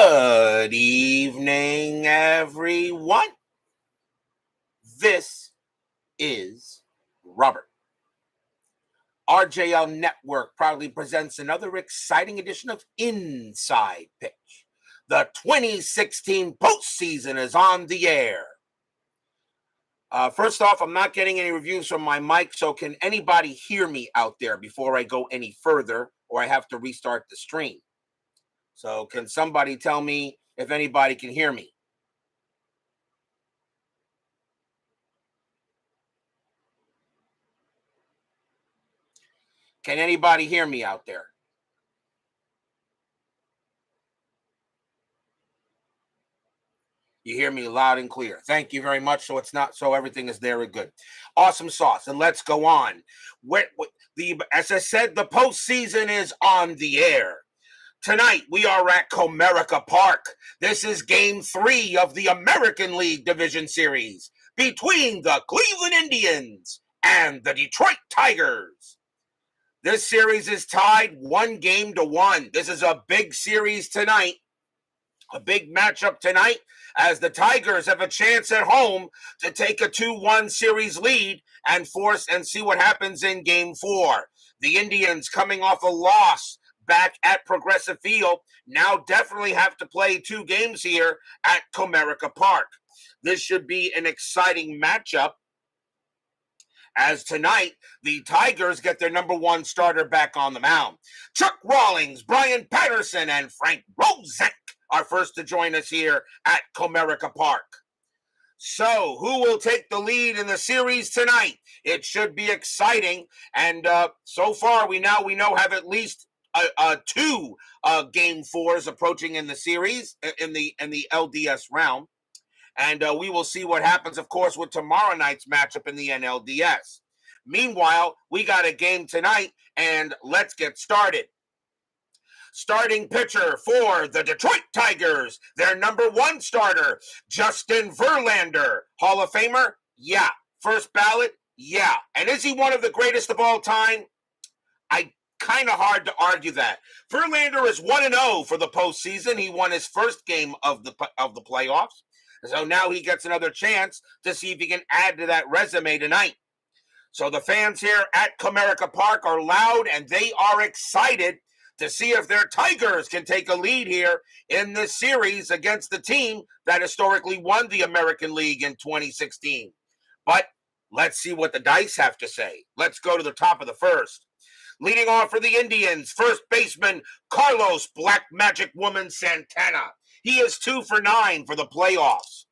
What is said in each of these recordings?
Good evening, everyone. This is Robert. RJL Network proudly presents another exciting edition of Inside Pitch. The 2016 postseason is on the air. First off, I'm not getting any reviews from my mic, so can anybody hear me out there before I go any further, or I have to restart the stream? So can somebody tell me if anybody can hear me? Can anybody hear me out there? You hear me loud and clear. Thank you very much. So everything is there and good. Awesome sauce. And let's go on. As I said, the postseason is on the air. Tonight, we are at Comerica Park. This is Game 3 of the American League Division Series between the Cleveland Indians and the Detroit Tigers. This series is tied 1-1. This is a big series tonight, a big matchup tonight, as the Tigers have a chance at home to take a 2-1 series lead and see what happens in Game 4. The Indians, coming off a loss back at Progressive Field, now definitely have to play 2 games here at Comerica Park. This should be an exciting matchup, as tonight the Tigers get their number 1 starter back on the mound. Chuck Rawlings, Brian Patterson, and Frank Rozek are first to join us here at Comerica Park. So, who will take the lead in the series tonight? It should be exciting, and so far we know have at least 2 Game 4s approaching in the series, in the LDS round. And we will see what happens, of course, with tomorrow night's matchup in the NLDS. Meanwhile, we got a game tonight, and let's get started. Starting pitcher for the Detroit Tigers, their number 1 starter, Justin Verlander. Hall of Famer? Yeah. First ballot? Yeah. And is he one of the greatest of all time? Kind of hard to argue that. Verlander is 1-0 for the postseason. He won his first game of the playoffs. So now he gets another chance to see if he can add to that resume tonight. So the fans here at Comerica Park are loud, and they are excited to see if their Tigers can take a lead here in this series against the team that historically won the American League in 2016. But let's see what the dice have to say. Let's go to the top of the first. Leading off for the Indians, first baseman Carlos Black Magic Woman Santana. He is 2 for 9 for the playoffs.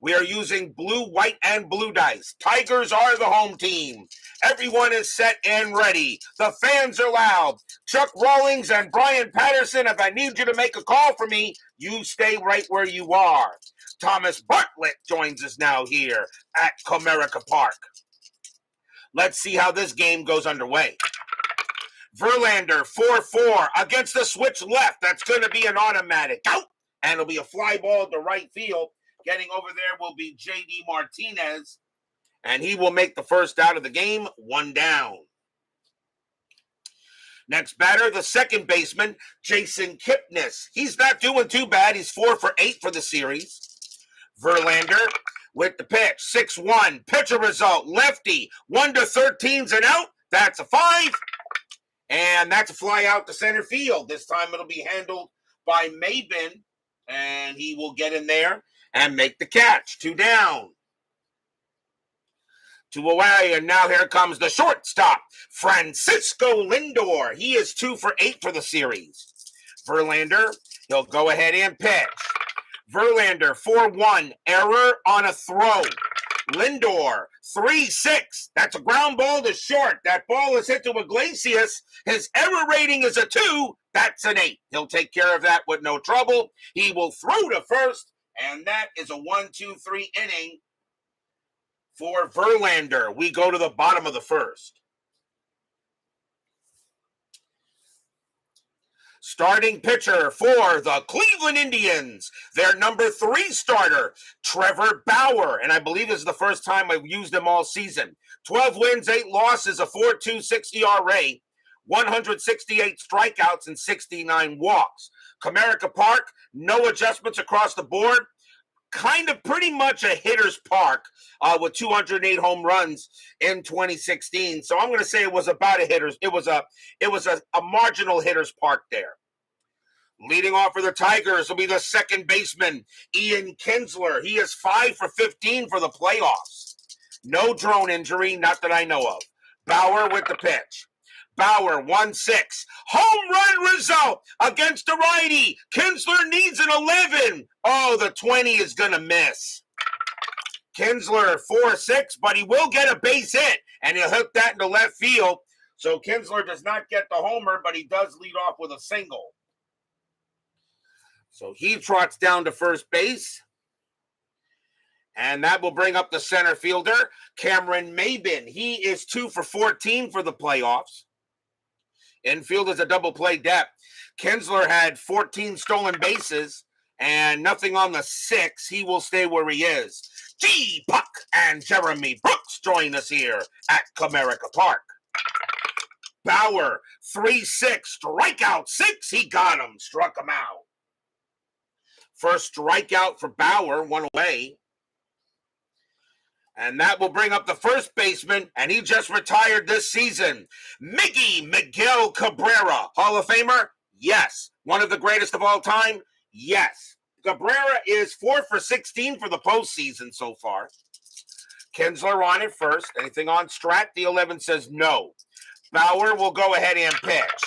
We are using blue, white, and blue dice. Tigers are the home team. Everyone is set and ready. The fans are loud. Chuck Rawlings and Brian Patterson, if I need you to make a call for me, you stay right where you are. Thomas Bartlett joins us now here at Comerica Park. Let's see how this game goes underway. Verlander, 4-4 against the switch left. That's going to be an automatic out, and it'll be a fly ball to right field. Getting over there will be J.D. Martinez, and he will make the first out of the game, 1 down. Next batter, the second baseman, Jason Kipnis. He's not doing too bad. He's 4 for 8 for the series. Verlander with the pitch, 6-1. Pitcher result, lefty, 1-13's an out. That's a 5. And that's a fly out to center field. This time it'll be handled by Maben, and he will get in there and make the catch. 2 down. 2 away, and now here comes the shortstop, Francisco Lindor. He is 2 for 8 for the series. Verlander, he'll go ahead and pitch. Verlander, 4-1, error on a throw. Lindor, 3-6. That's a ground ball to short. That ball is hit to Iglesias. His error rating is a 2. That's an 8. He'll take care of that with no trouble. He will throw to first, and that is a 1-2-3 inning for Verlander. We go to the bottom of the first. Starting pitcher for the Cleveland Indians, their number 3 starter, Trevor Bauer. And I believe this is the first time I've used him all season. 12 wins, 8 losses, a 4.26 ERA, 168 strikeouts, and 69 walks. Comerica Park, no adjustments across the board. Kind of pretty much a hitter's park with 208 home runs in 2016. So I'm going to say it was about a hitter's. It was a marginal hitter's park there. Leading off for the Tigers will be the second baseman, Ian Kinsler. He is 5 for 15 for the playoffs. No drone injury, not that I know of. Bauer with the pitch. Bauer, 1-6. Home run result against the righty. Kinsler needs an 11. Oh, the 20 is going to miss. Kinsler, 4-6, but he will get a base hit, and he'll hit that into left field. So Kinsler does not get the homer, but he does lead off with a single. So he trots down to first base. And that will bring up the center fielder, Cameron Maybin. He is 2 for 14 for the playoffs. Infield is a double play depth. Kinsler had 14 stolen bases and nothing on the 6. He will stay where he is. G. Puck and Jeremy Brooks join us here at Comerica Park. Bauer, 3-6, strikeout 6. He got him, struck him out. First strikeout for Bauer, one away. And that will bring up the first baseman, and he just retired this season. Miguel Cabrera, Hall of Famer? Yes. One of the greatest of all time? Yes. Cabrera is 4 for 16 for the postseason so far. Kinsler on it first. Anything on Strat? The 11 says no. Bauer will go ahead and pitch.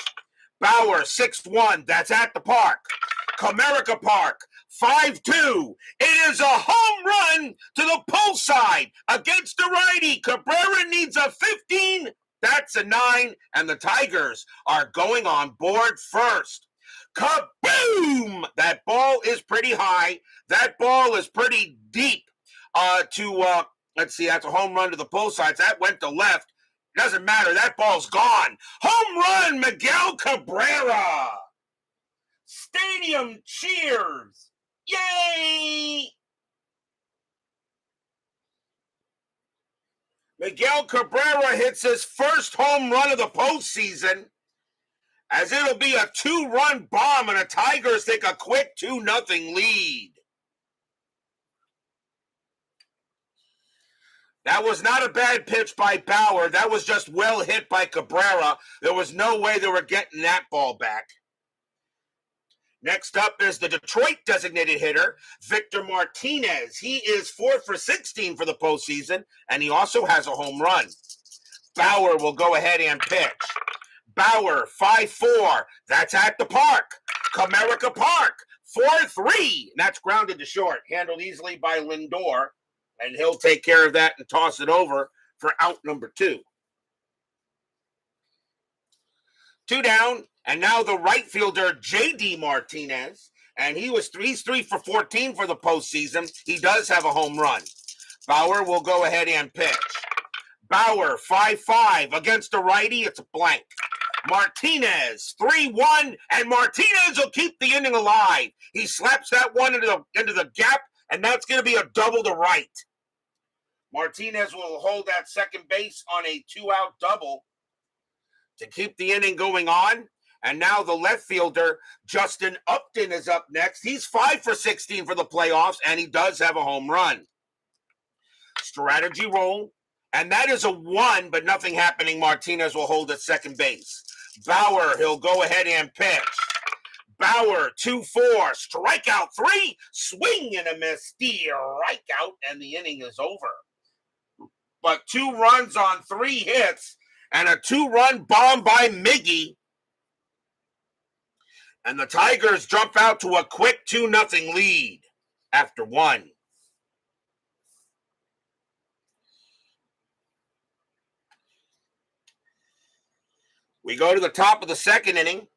Bauer, 6-1. That's at the park. Comerica Park, 5-2. It is a home run to the pull side against the righty. Cabrera needs a 15. That's a 9. And the Tigers are going on board first. Kaboom! That ball is pretty high. That ball is pretty deep let's see, that's a home run to the pull sides. That went to left. Doesn't matter. That ball's gone. Home run, Miguel Cabrera. Stadium cheers. Yay! Miguel Cabrera hits his first home run of the postseason, as it'll be a 2-run bomb and the Tigers take a quick 2-0 lead. That was not a bad pitch by Bauer. That was just well hit by Cabrera. There was no way they were getting that ball back. Next up is the Detroit designated hitter, Victor Martinez. He is 4 for 16 for the postseason, and he also has a home run. Bauer will go ahead and pitch. Bauer, 5-4. That's at the park. Comerica Park, 4-3. And that's grounded to short, handled easily by Lindor, and he'll take care of that and toss it over for out number 2. 2 down, and now the right fielder, J.D. Martinez, and he's 3 for 14 for the postseason. He does have a home run. Bauer will go ahead and pitch. Bauer, 5-5 against the righty. It's a blank. Martinez, 3-1, and Martinez will keep the inning alive. He slaps that one into the gap, and that's going to be a double to right. Martinez will hold that second base on a 2-out double to keep the inning going on. And now the left fielder, Justin Upton, is up next. He's 5 for 16 for the playoffs, and he does have a home run. Strategy roll, and that is a 1, but nothing happening. Martinez will hold at second base. Bauer, he'll go ahead and pitch. Bauer, 2-4, strikeout 3, swing and a miss, strikeout, and the inning is over. But 2 runs on 3 hits, and a 2-run bomb by Miggy. And the Tigers jump out to a quick 2-0 lead after 1. We go to the top of the second inning.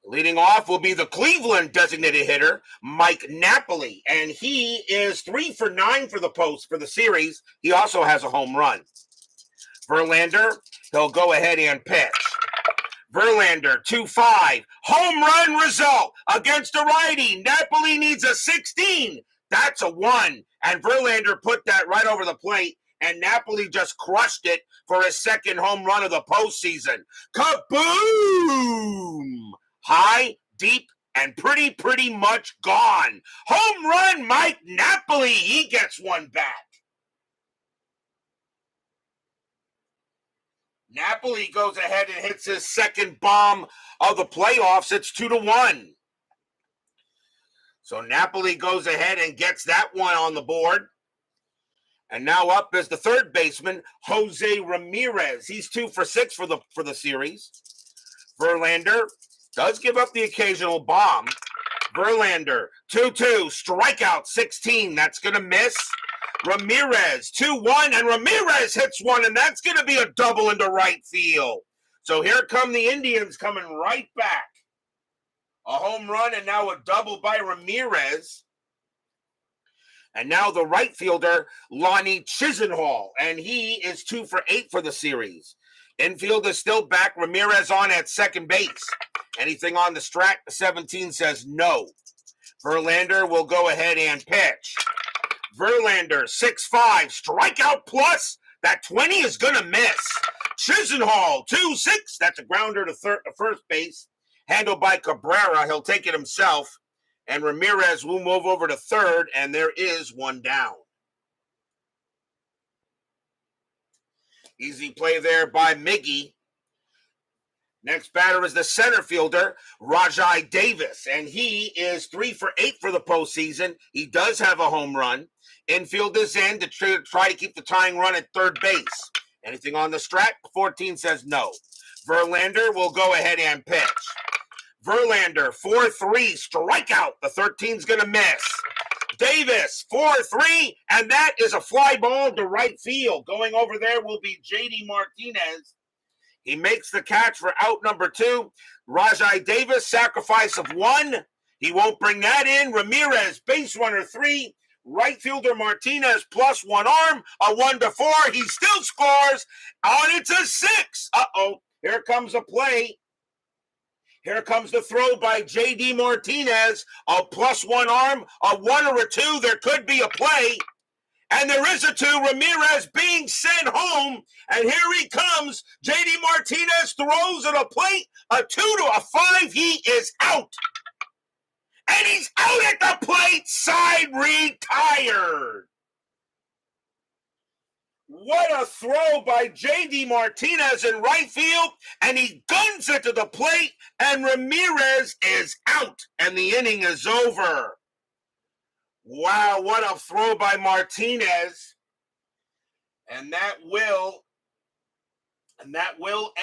Leading off will be the Cleveland designated hitter, Mike Napoli, and he is 3 for 9 for the series. He also has a home run. Verlander, he'll go ahead and pitch. Verlander, 2-5, home run result against a righty. Napoli needs a 16. That's a 1, and Verlander put that right over the plate, and Napoli just crushed it for his second home run of the postseason. Kaboom! High, deep, and pretty much gone. Home run, Mike Napoli. He gets one back. Napoli goes ahead and hits his second bomb of the playoffs. It's 2-1. So Napoli goes ahead and gets that one on the board. And now up is the third baseman, Jose Ramirez. He's 2 for 6 for the series. Verlander does give up the occasional bomb. Verlander, 2-2, strikeout 16. That's going to miss. Ramirez, 2-1, and Ramirez hits one, and that's going to be a double into right field. So here come the Indians coming right back. A home run and now a double by Ramirez. And now the right fielder, Lonnie Chisenhall, and he is 2 for 8 for the series. Infield is still back. Ramirez on at second base. Anything on the strat? 17 says no. Verlander will go ahead and pitch. Verlander, 6-5, strikeout plus. That 20 is going to miss. Chisenhall, 2-6. That's a grounder to first base. Handled by Cabrera. He'll take it himself. And Ramirez will move over to third, and there is one down. Easy play there by Miggy. Next batter is the center fielder, Rajai Davis, and he is 3 for 8 for the postseason. He does have a home run. Infield is in to try to keep the tying run at third base. Anything on the strat? 14 says no. Verlander will go ahead and pitch. Verlander, 4-3, strikeout. The 13's going to miss. Davis, 4-3, and that is a fly ball to right field. Going over there will be J.D. Martinez. He makes the catch for out number 2. Rajai Davis, sacrifice of 1. He won't bring that in. Ramirez, base runner 3. Right fielder Martinez plus 1 arm, a 1-4. He still scores. On it's a 6. Uh-oh. Here comes a play. Here comes the throw by J.D. Martinez. A plus 1 arm, a 1 or a 2. There could be a play. And there is a 2. Ramirez being sent home. And here he comes. J.D. Martinez throws at a plate. A 2-5. He is out. And he's out at the plate. Side retired. What a throw by J.D. Martinez in right field, and he guns it to the plate, and Ramirez is out, and the inning is over. Wow, what a throw by Martinez. And that will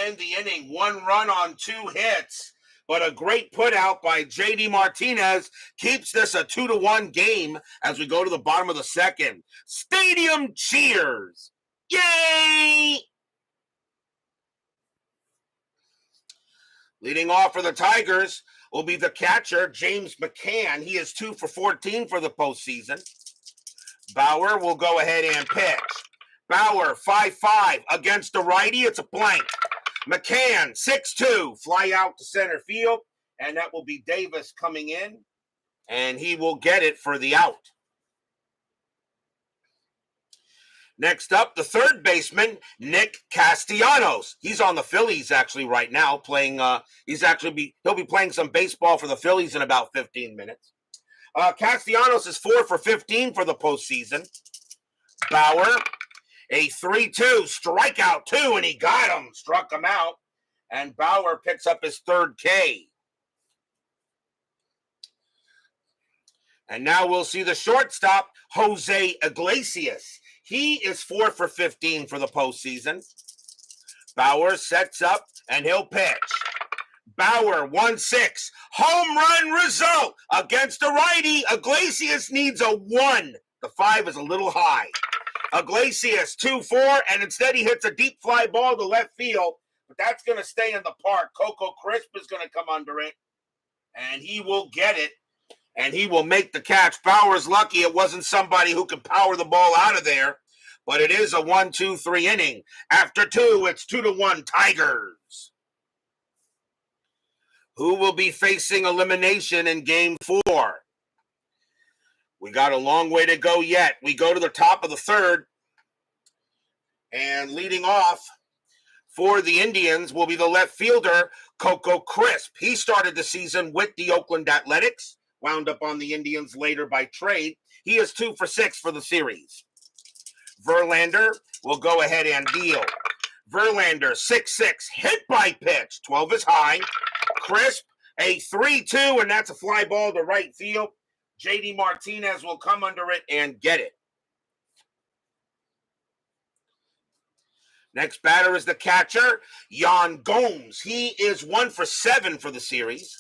end the inning. 1 run on 2 hits, but a great put out by J.D. Martinez keeps this a 2-1 game as we go to the bottom of the second. Stadium cheers. Yay! Leading off for the Tigers will be the catcher, James McCann. He is 2 for 14 for the postseason. Bauer will go ahead and pitch. Bauer, 5-5 against the righty. It's a blank. McCann, 6-2, fly out to center field, and that will be Davis coming in, and he will get it for the out. Next up, the third baseman, Nick Castellanos. He's on the Phillies actually right now, playing. He'll be playing some baseball for the Phillies in about 15 minutes. Castellanos is 4 for 15 for the postseason. Bauer, a 3-2 strikeout 2, and he got him, struck him out, and Bauer picks up his third K. And now we'll see the shortstop, Jose Iglesias. He is 4 for 15 for the postseason. Bauer sets up, and he'll pitch. Bauer, 1-6. Home run result against a righty. Iglesias needs a 1. The 5 is a little high. Iglesias, 2-4, and instead he hits a deep fly ball to left field. But that's going to stay in the park. Coco Crisp is going to come under it, and he will get it. And he will make the catch. Bauer's lucky it wasn't somebody who could power the ball out of there. But it is a 1-2-3 inning. After 2, it's 2-1 Tigers. Who will be facing elimination in Game 4? We got a long way to go yet. We go to the top of the third. And leading off for the Indians will be the left fielder, Coco Crisp. He started the season with the Oakland Athletics, wound up on the Indians later by trade. He is 2 for 6 for the series. Verlander will go ahead and deal. Verlander, 6-6, hit by pitch. 12 is high. Crisp, a 3-2, and that's a fly ball to right field. J.D. Martinez will come under it and get it. Next batter is the catcher, Yan Gomes. He is 1 for 7 for the series.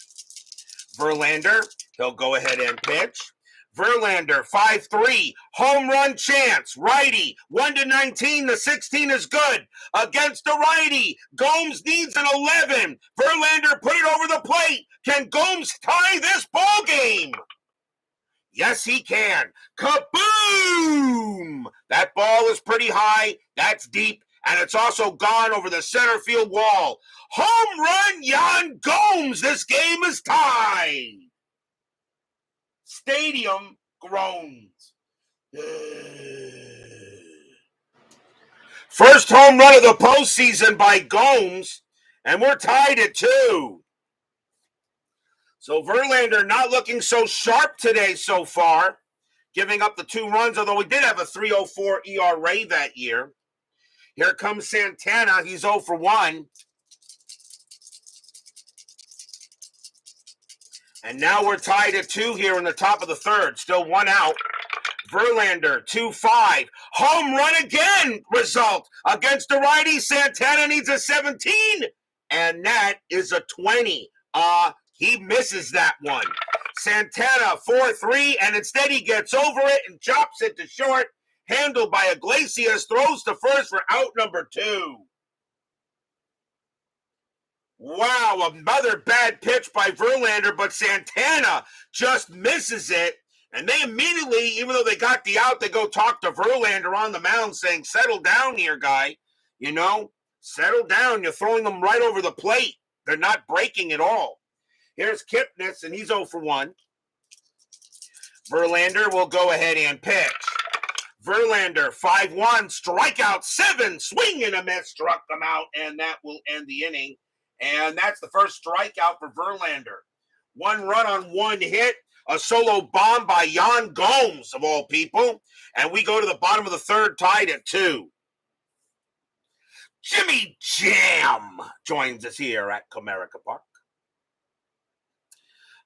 Verlander, he'll go ahead and pitch. Verlander, 5-3, home run chance, righty, 1-19, the 16 is good, against the righty, Gomes needs an 11, Verlander put it over the plate, can Gomes tie this ball game? Yes, he can. Kaboom! That ball is pretty high, that's deep, and it's also gone over the center field wall. Home run, Yan Gomes, this game is tied. Stadium groans. First home run of the postseason by Gomes, and we're tied at 2. So Verlander not looking so sharp today so far, giving up the 2 runs, although he did have a 3.04 ERA that year. Here comes Santana. He's 0 for 1. And now we're tied at 2 here in the top of the third. Still 1 out. Verlander, 2-5. Home run again result against the righty. Santana needs a 17. And that is a 20. He misses that one. Santana, 4-3. And instead he gets over it and chops it to short. Handled by Iglesias. Throws to first for out number 2. Wow, another bad pitch by Verlander, but Santana just misses it. And they immediately, even though they got the out, they go talk to Verlander on the mound saying, settle down here, guy. You know, settle down. You're throwing them right over the plate. They're not breaking at all. Here's Kipnis, and he's 0 for 1. Verlander will go ahead and pitch. Verlander, 5-1, strikeout 7, swing and a miss, struck them out, and that will end the inning. And that's the first strikeout for Verlander. 1 run on 1 hit, a solo bomb by Yan Gomes, of all people. And we go to the bottom of the third, tied at 2. Jimmy Jam joins us here at Comerica Park.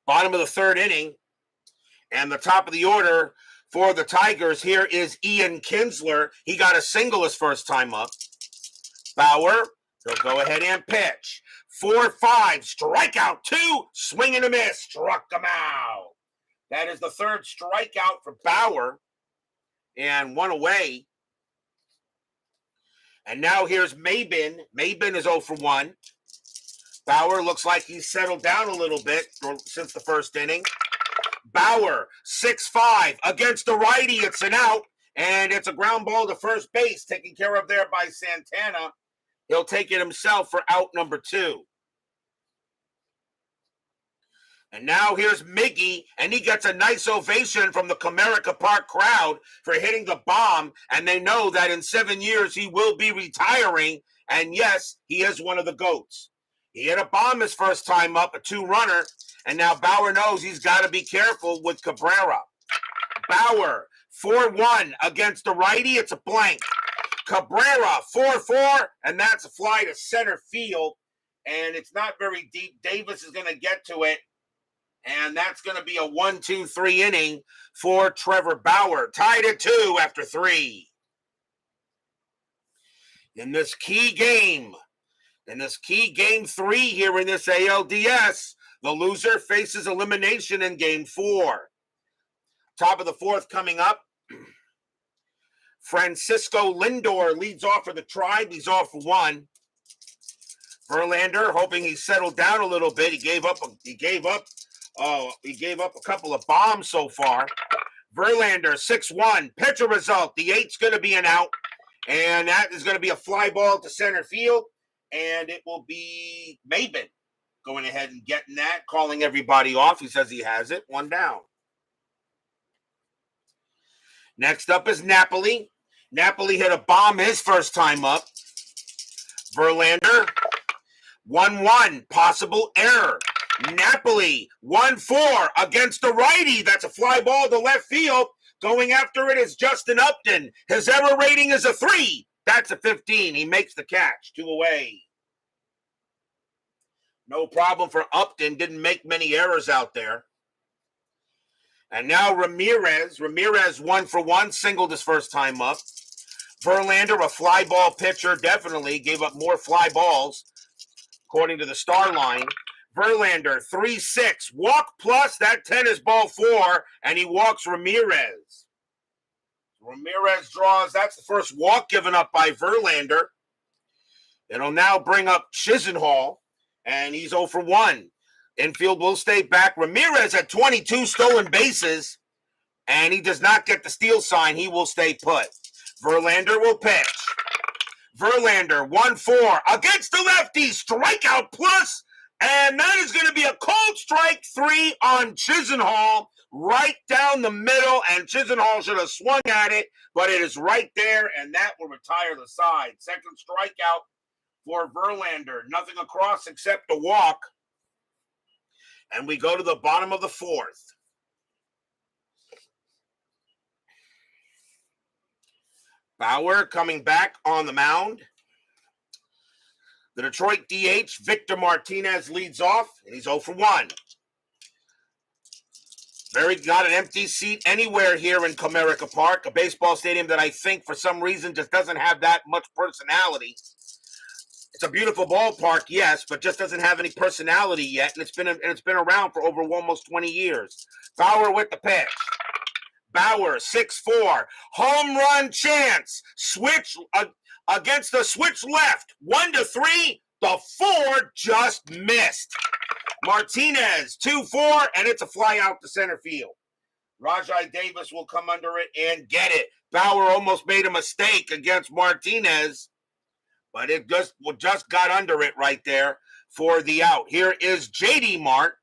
Bottom of the third inning, and the top of the order for the Tigers here is Ian Kinsler. He got a single his first time up. Bauer, he'll go ahead and pitch. 4-5, strikeout 2, swing and a miss, struck him out. That is the third strikeout for Bauer, and 1 away. And now here's Mabin. Mabin is 0 for 1. Bauer looks like he's settled down a little bit since the first inning. Bauer, 6-5, against the righty, it's an out, and it's a ground ball to first base, taken care of there by Santana. He'll take it himself for out number 2. And now here's Miggy, and he gets a nice ovation from the Comerica Park crowd for hitting the bomb, and they know that in 7 years he will be retiring, and yes, he is one of the GOATs. He hit a bomb his first time up, a 2-runner, and now Bauer knows he's got to be careful with Cabrera. Bauer, 4-1 against the righty, it's a blank. Cabrera, 4-4, and that's a fly to center field, and it's not very deep. Davis is going to get to it. And that's going to be a 1-2-3 inning for Trevor Bauer. Tied at 2 after 3. In this key game 3 here in this ALDS, the loser faces elimination in game 4. Top of the 4th coming up. Francisco Lindor leads off for the Tribe. He's off for 1. Verlander, hoping he settled down a little bit. He gave up a couple of bombs so far. Verlander, 6-1. Pitcher result. The 8's going to be an out. And that is going to be a fly ball to center field. And it will be Mabin going ahead and getting that, calling everybody off. He says he has it. 1 down. Next up is Napoli. Napoli hit a bomb his first time up. Verlander, 1-1, possible error. Napoli, 1-4 against the righty. That's a fly ball to left field. Going after it is Justin Upton. His error rating is a 3. That's a 15. He makes the catch. 2 away. No problem for Upton. Didn't make many errors out there. And now Ramirez. Ramirez 1-for-1. Singled his first time up. Verlander, a fly ball pitcher, definitely gave up more fly balls, according to the star line. Verlander, 3-6. Walk plus, that 10 is ball 4, and he walks Ramirez. Ramirez draws, that's the first walk given up by Verlander. It'll now bring up Chisenhall, and he's 0-for-1. Infield will stay back. Ramirez had 22 stolen bases, and he does not get the steal sign. He will stay put. Verlander will pitch. Verlander, 1-4 against the lefty, strikeout plus, and that is going to be a cold strike 3 on Chisenhall, right down the middle, and Chisenhall should have swung at it, but it is right there, and that will retire the side. Second strikeout for Verlander. Nothing across except a walk, and we go to the bottom of the 4th. Bauer coming back on the mound. The Detroit DH, Victor Martinez, leads off, and he's 0-for-1. Not an empty seat anywhere here in Comerica Park, a baseball stadium that I think for some reason just doesn't have that much personality. It's a beautiful ballpark, yes, but just doesn't have any personality yet, and it's been around for over almost 20 years. Bauer with the pitch. Bauer, 6-4, home run chance, switch against the switch left, 1-3, the 4 just missed. Martinez, 2-4, and it's a fly out to center field. Rajai Davis will come under it and get it. Bauer almost made a mistake against Martinez, but it just got under it right there for the out. Here is J.D. Mart.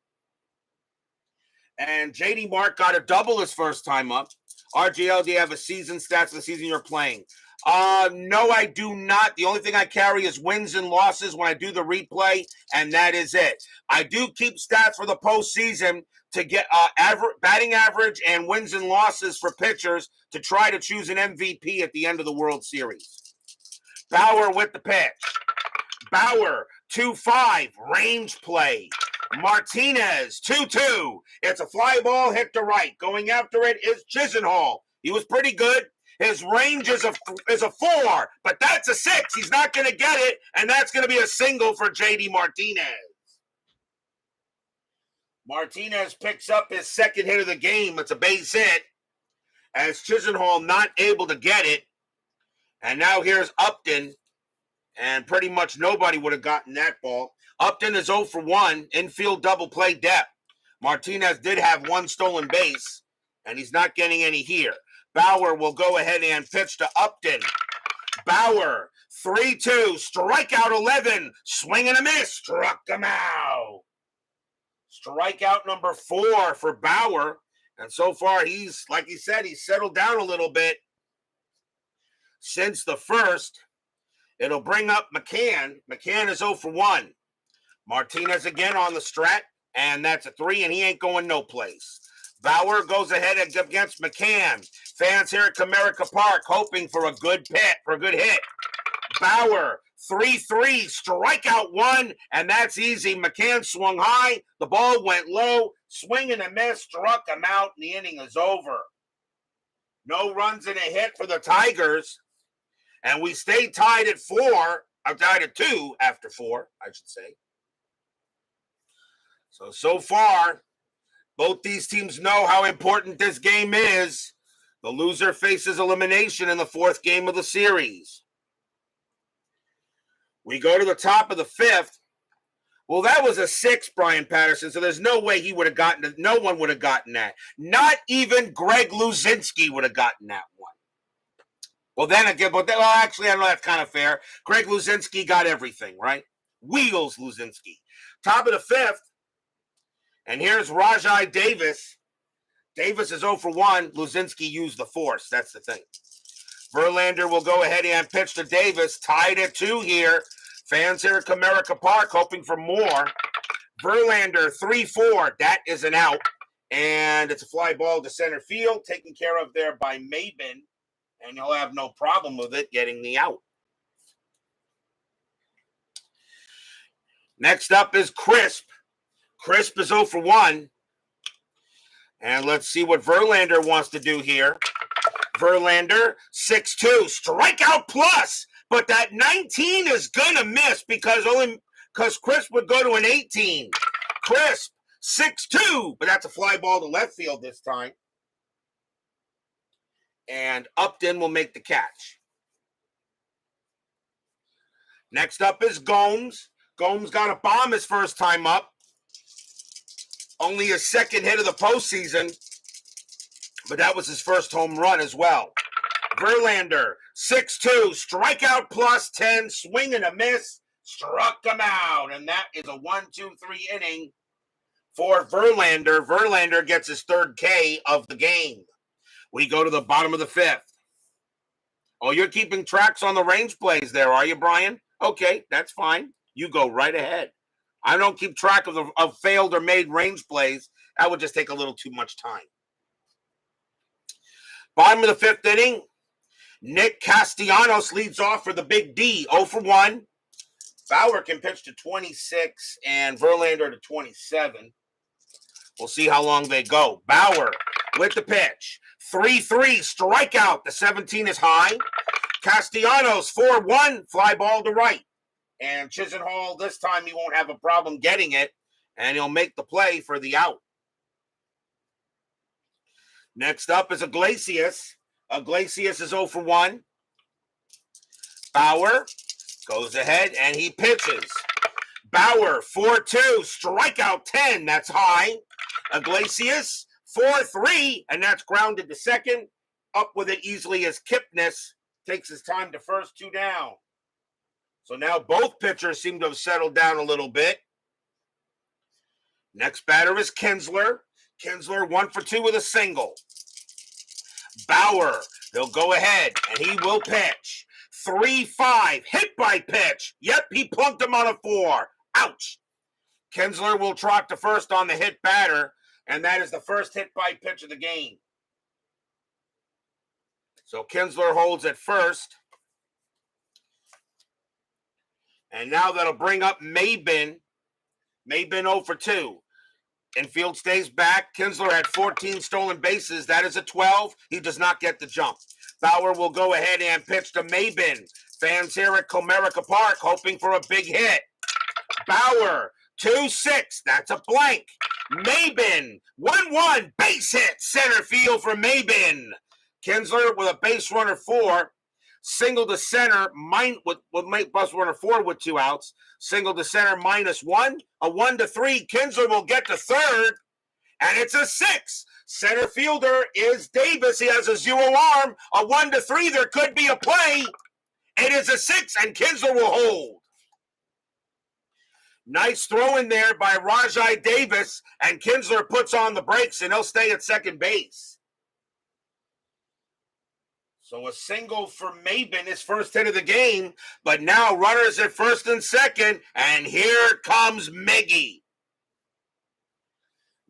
And J.D. Mart got a double his first time up. RGL, do you have a season stats of the season you're playing? No, I do not. The only thing I carry is wins and losses when I do the replay, and that is it. I do keep stats for the postseason to get batting average and wins and losses for pitchers to try to choose an MVP at the end of the World Series. Bauer with the pitch. Bauer, 2-5, range play. Martinez, 2-2. It's a fly ball hit to right. Going after it is Chisenhall. He was pretty good. His range is a 4, but that's a 6. He's not going to get it, and that's going to be a single for J.D. Martinez. Martinez picks up his second hit of the game. It's a base hit, as Chisenhall not able to get it. And now here's Upton, and pretty much nobody would have gotten that ball. Upton is 0-for-1, infield double play depth. Martinez did have 1 stolen base, and he's not getting any here. Bauer will go ahead and pitch to Upton. Bauer, 3-2, strikeout 11, swing and a miss, struck him out. Strikeout number 4 for Bauer, and so far he's, like he said, he's settled down a little bit since the first. It'll bring up McCann. McCann is 0-for-1. Martinez again on the strat, and that's a 3, and he ain't going no place. Bauer goes ahead against McCann. Fans here at Comerica Park hoping for a good hit. Bauer, 3-3, strikeout 1, and that's easy. McCann swung high, the ball went low, swing and a miss, struck him out, and the inning is over. No runs and a hit for the Tigers, and we stay tied at 4. I'm tied at 2 after 4, I should say. So far, both these teams know how important this game is. The loser faces elimination in the 4th game of the series. We go to the top of the 5th. Well, that was a 6, Brian Patterson, so there's no way he would have gotten it. No one would have gotten that. Not even Greg Luzinski would have gotten that one. Well, then again, actually, I know that's kind of fair. Greg Luzinski got everything, right? Wheels Luzinski. Top of the 5th. And here's Rajai Davis. Davis is 0-for-1. Luzinski used the force. That's the thing. Verlander will go ahead and pitch to Davis. Tied at 2 here. Fans here at Comerica Park hoping for more. Verlander, 3-4. That is an out. And it's a fly ball to center field, taken care of there by Maben. And he'll have no problem with it getting the out. Next up is Crisp. Crisp is 0 for 1. And let's see what Verlander wants to do here. Verlander, 6-2, strikeout plus. But that 19 is going to miss because Crisp would go to an 18. Crisp, 6-2, but that's a fly ball to left field this time. And Upton will make the catch. Next up is Gomes. Gomes got a bomb his first time up. Only his second hit of the postseason, but that was his first home run as well. Verlander, 6-2, strikeout plus 10, swing and a miss, struck him out. And that is a 1-2-3 inning for Verlander. Verlander gets his third K of the game. We go to the bottom of the fifth. Oh, you're keeping tracks on the range plays there, are you, Brian? Okay, that's fine. You go right ahead. I don't keep track of failed or made range plays. That would just take a little too much time. Bottom of the fifth inning, Nick Castellanos leads off for the Big D, 0 for 1. Bauer can pitch to 26 and Verlander to 27. We'll see how long they go. Bauer with the pitch. 3-3, strikeout. The 17 is high. Castellanos, 4-1, fly ball to right. And Chisenhall, this time he won't have a problem getting it, and he'll make the play for the out. Next up is Iglesias. Iglesias is 0 for 1. Bauer goes ahead, and he pitches. Bauer, 4-2, strikeout 10, that's high. Iglesias, 4-3, and that's grounded to second. Up with it easily as Kipnis takes his time to first, 2 down. So now both pitchers seem to have settled down a little bit. Next batter is Kinsler. Kinsler 1 for 2 with a single. Bauer, they'll go ahead, and he will pitch. 3-5, hit by pitch. Yep, he plunked him on a 4. Ouch. Kinsler will trot to first on the hit batter, and that is the first hit by pitch of the game. So Kinsler holds at first. And now that'll bring up Maben. Maben 0 for 2. Infield stays back. Kinsler had 14 stolen bases. That is a 12. He does not get the jump. Bauer will go ahead and pitch to Maben. Fans here at Comerica Park hoping for a big hit. Bauer, 2-6. That's a blank. Maben, 1-1. Base hit. Center field for Maben. Kinsler with a base runner 4. Single to center, would make bus runner 4 with 2 outs. Single to center -1. A 1-3. Kinsler will get to third, and it's a 6. Center fielder is Davis. He has a 0 arm. A 1-3. There could be a play. It is a 6, and Kinsler will hold. Nice throw in there by Rajai Davis, and Kinsler puts on the brakes, and he'll stay at second base. So a single for Maben, his first hit of the game, but now runners at first and second, and here comes Miggy.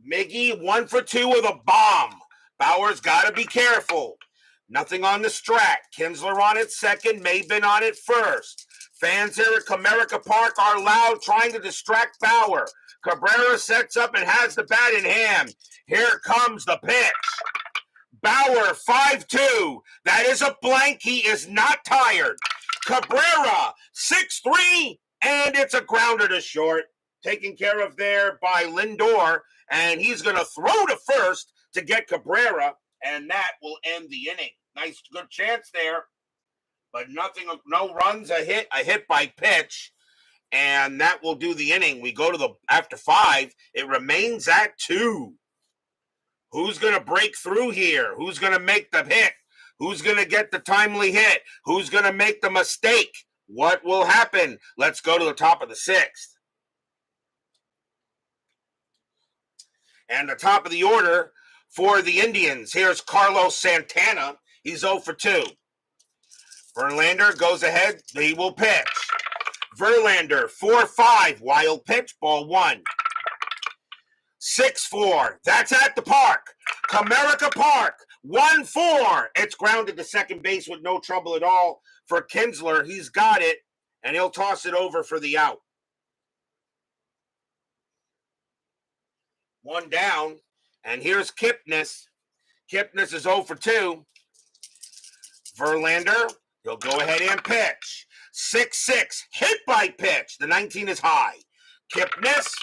Miggy 1 for 2 with a bomb. Bauer's got to be careful. Nothing on the strat. Kinsler on it second, Maben on it first. Fans here at Comerica Park are loud, trying to distract Bauer. Cabrera sets up and has the bat in hand. Here comes the pitch. Bauer, 5-2. That is a blank. He is not tired. Cabrera, 6-3, and it's a grounder to short. Taken care of there by Lindor, and he's going to throw to first to get Cabrera, and that will end the inning. Nice, good chance there, but nothing, no runs, a hit by pitch, and that will do the inning. We go to the, after 5, it remains at 2. Who's going to break through here? Who's going to make the hit? Who's going to get the timely hit? Who's going to make the mistake? What will happen? Let's go to the top of the 6th. And the top of the order for the Indians. Here's Carlos Santana. He's 0 for 2. Verlander goes ahead. He will pitch. Verlander, 4-5, wild pitch, ball 1. 6-4, that's at the park. Comerica Park, 1-4. It's grounded to second base with no trouble at all for Kinsler. He's got it, and he'll toss it over for the out. 1 down, and here's Kipnis. Kipnis is 0 for 2. Verlander, he'll go ahead and pitch. 6-6, hit by pitch. The 19 is high. Kipnis,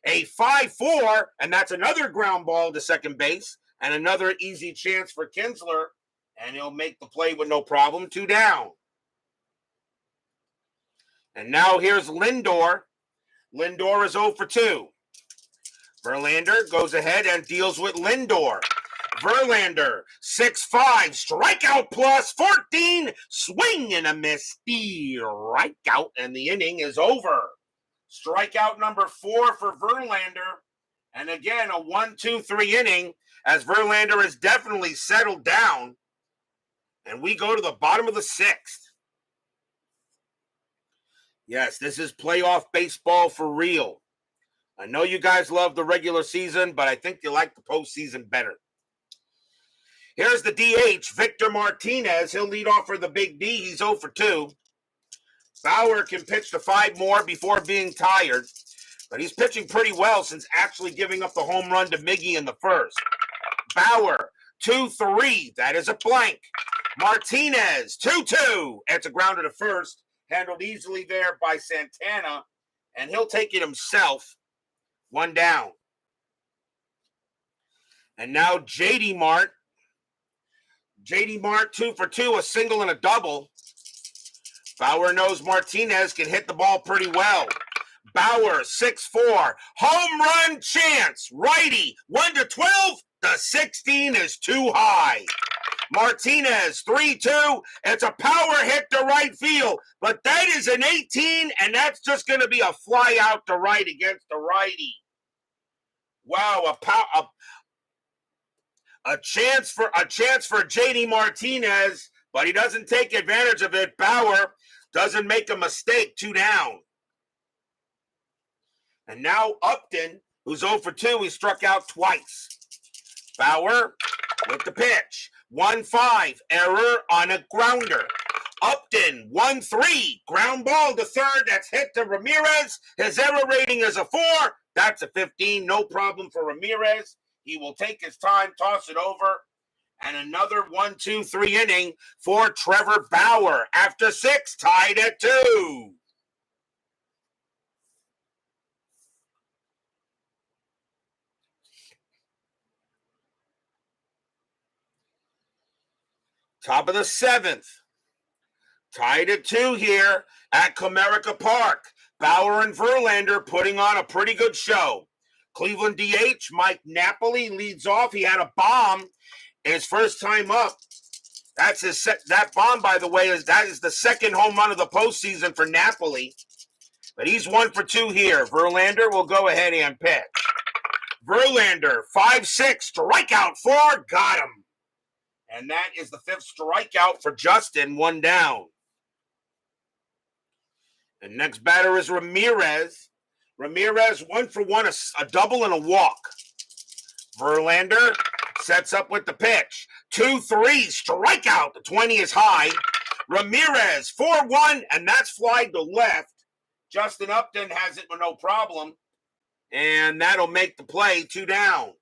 a 5-4, and that's another ground ball to second base, and another easy chance for Kinsler, and he'll make the play with no problem. 2 down. And now here's Lindor. Lindor is 0 for 2. Verlander goes ahead and deals with Lindor. Verlander, 6-5, strikeout plus 14, swing and a miss, strikeout, and the inning is over. Strikeout number 4 for Verlander, and again, a 1-2-3 inning, as Verlander has definitely settled down, and we go to the bottom of the 6th. Yes, this is playoff baseball for real. I know you guys love the regular season, but I think you like the postseason better. Here's the DH, Victor Martinez. He'll lead off for the Big D. He's 0 for 2. Bauer can pitch to 5 more before being tired, but he's pitching pretty well since actually giving up the home run to Miggy in the first. Bauer, 2-3. That is a blank. Martinez, 2-2. It's a grounder to first. Handled easily there by Santana, and he'll take it himself. 1 down. And now J.D. Mart. J.D. Mart, 2 for 2, a single and a double. Bauer knows Martinez can hit the ball pretty well. Bauer, 6-4, home run chance. Righty, 1-12. The 16 is too high. Martinez, 3-2. It's a power hit to right field, but that is an 18, and that's just going to be a fly out to right against the righty. Wow, a chance for J.D. Martinez, but he doesn't take advantage of it. Bauer doesn't make a mistake. 2 down. And now Upton, who's 0 for 2, he struck out twice. Bauer with the pitch. 1-5, error on a grounder. Upton, 1-3, ground ball to third. That's hit to Ramirez. His error rating is a 4. That's a 15. No problem for Ramirez. He will take his time, toss it over. And another 1-2-3 inning for Trevor Bauer. After 6, tied at 2. Top of the 7th. Tied at 2 here at Comerica Park. Bauer and Verlander putting on a pretty good show. Cleveland DH Mike Napoli leads off. He had a bomb his first time up. That's that bomb, by the way, is the second home run of the postseason for Napoli. But he's 1 for 2 here. Verlander will go ahead and pitch. Verlander, 5-6, strikeout 4, got him. And that is the 5th strikeout for Justin. 1 down. And next batter is Ramirez. Ramirez, 1 for 1, a double and a walk. Verlander sets up with the pitch. 2-3, strikeout. The 20 is high. Ramirez, 4-1, and that's fly to left. Justin Upton has it with no problem. And that'll make the play. 2 down.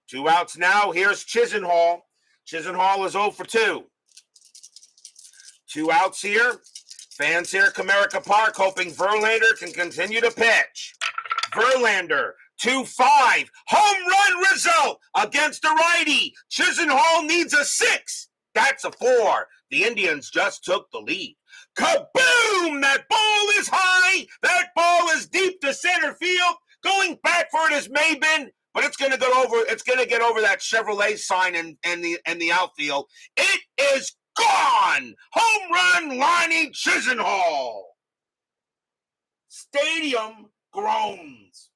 2 outs now. Here's Chisenhall. Chisenhall is 0 for 2. 2 outs here. Fans here at Comerica Park hoping Verlander can continue to pitch. Verlander, 2-5. Home run result against the righty. Chisenhall needs a 6. That's a 4. The Indians just took the lead. Kaboom! That ball is high. That ball is deep to center field. Going back for it is Maben, but it's going to go over. It's going to get over that Chevrolet sign in the outfield. It is gone! Home run, Lonnie Chisenhall. Stadium groans.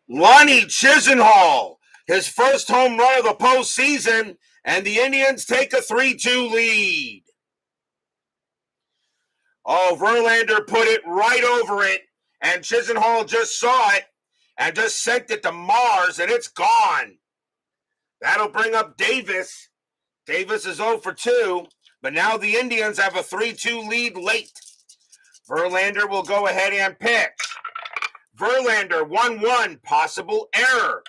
Lonnie Chisenhall his first home run of the postseason, and the Indians take a 3-2 lead. Oh, Verlander put it right over it, and Chisenhall just saw it and just sent it to Mars, and it's gone. That'll bring up Davis. Davis is 0 for 2, but now the Indians have a 3-2 lead late. Verlander will go ahead and pitch. Verlander 1-1, possible error.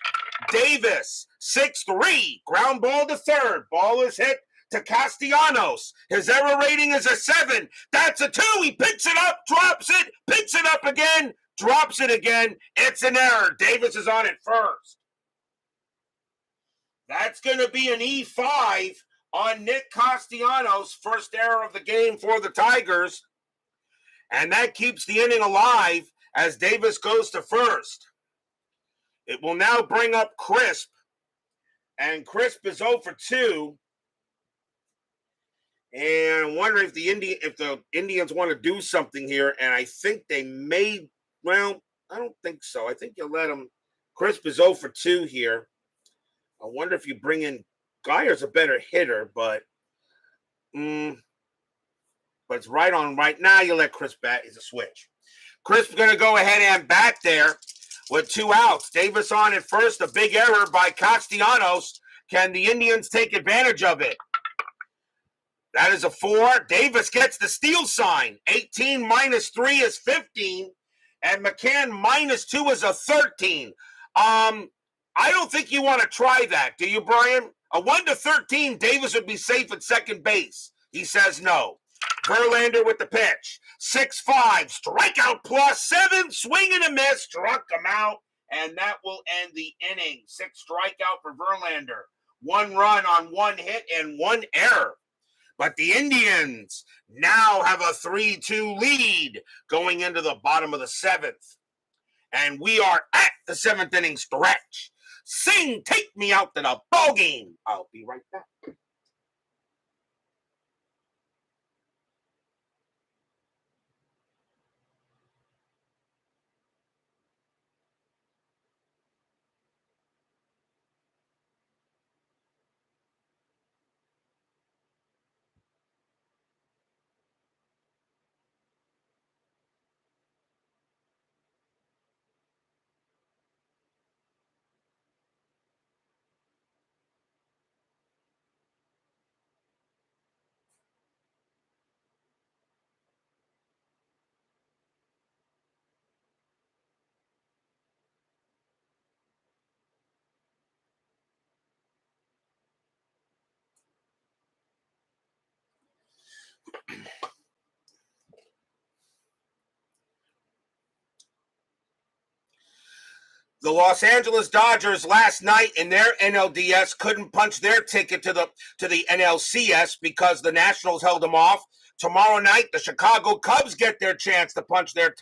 Davis 6-3, ground ball to third. Ball is hit to Castellanos. His error rating is a 7. That's a 2. He picks it up, drops it, picks it up again, drops it again. It's an error. Davis is on it first. That's going to be an E5 on Nick Castellanos, first error of the game for the Tigers. And that keeps the inning alive as Davis goes to first. It will now bring up Crisp. And Crisp is 0 for 2. And I'm wondering if the Indians want to do something here. And I think they may, well, I don't think so. I think you'll let them. Crisp is 0 for 2 here. I wonder if you bring in Geyer's a better hitter, but it's right on right now. You let Crisp bat. He's a switch. Crisp's going to go ahead and bat there with 2 outs. Davis on at first. A big error by Castellanos. Can the Indians take advantage of it? That is a 4. Davis gets the steal sign. 18 minus 3 is 15. And McCann minus 2 is a 13. I don't think you want to try that, do you, Brian? A 1-13, Davis would be safe at second base. He says no. Verlander with the pitch. 6-5, strikeout plus 7, swing and a miss, struck him out, and that will end the inning. 6 strikeout for Verlander. 1 run on 1 hit and 1 error. But the Indians now have a 3-2 lead going into the bottom of the 7th. And we are at the 7th inning stretch. Sing, take me out to the ball game. I'll be right back. The Los Angeles Dodgers last night in their NLDS couldn't punch their ticket to the NLCS because the Nationals held them off. Tomorrow night, the Chicago Cubs get their chance to punch their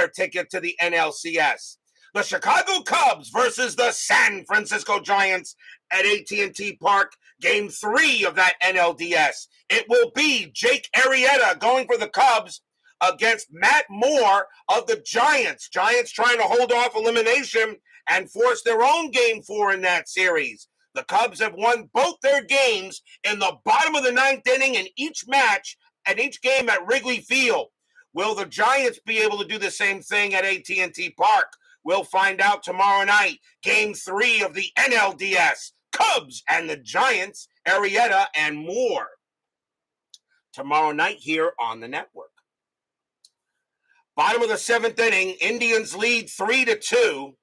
ticket to the NLCS. The Chicago Cubs versus the San Francisco Giants at AT&T Park, Game 3 of that NLDS. It will be Jake Arrieta going for the Cubs against Matt Moore of the Giants. Giants trying to hold off elimination and force their own Game 4 in that series. The Cubs have won both their games in the bottom of the 9th inning in each match and each game at Wrigley Field. Will the Giants be able to do the same thing at AT&T Park? We'll find out tomorrow night. Game 3 of the NLDS. Cubs and the Giants, Arrieta and Moore. Tomorrow night here on the network. Bottom of the 7th inning, Indians lead 3-2.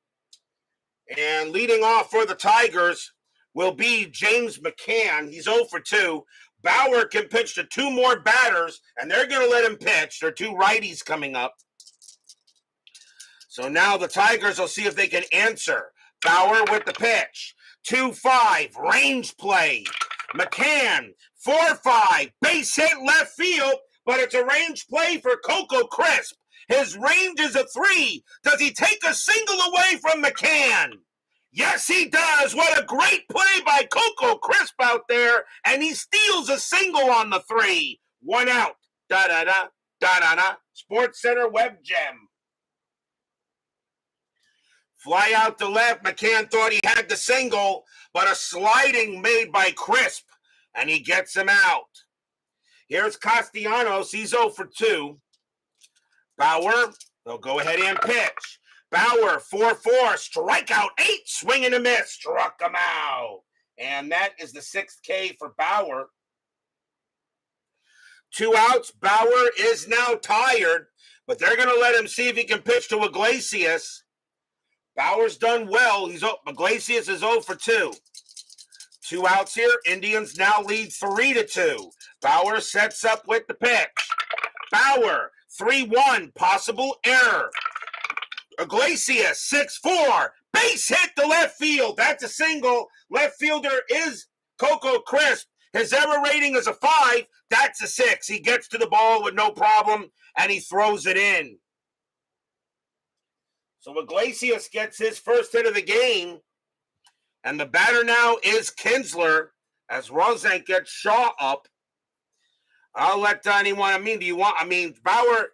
And leading off for the Tigers will be James McCann. He's 0 for 2. Bauer can pitch to 2 more batters, and they're going to let him pitch. There are 2 righties coming up. So now the Tigers will see if they can answer. Bauer with the pitch. 2-5, range play. McCann, 4-5, base hit left field, but it's a range play for Coco Crisp. His range is a 3. Does he take a single away from McCann? Yes, he does. What a great play by Coco Crisp out there. And he steals a single on the 3. 1 out. Da-da-da, da-da-da. Sports Center Web Gem. Fly out to left. McCann thought he had the single, but a sliding made by Crisp, and he gets him out. Here's Castellanos. He's 0 for 2. Bauer, they'll go ahead and pitch. Bauer, 4-4, strikeout 8, swing and a miss, struck him out. And that is the 6th K for Bauer. 2 outs. Bauer is now tired, but they're going to let him see if he can pitch to Iglesias. Bauer's done well. Iglesias is 0 for 2. 2 outs here. Indians now lead 3-2. Bauer sets up with the pitch. Bauer, 3-1, possible error. Iglesias, 6-4, base hit to left field. That's a single. Left fielder is Coco Crisp. His error rating is a 5. That's a 6. He gets to the ball with no problem, and he throws it in. So Iglesias gets his first hit of the game, and the batter now is Kinsler as Rosenk gets Shaw up. I'll let anyone. Bauer.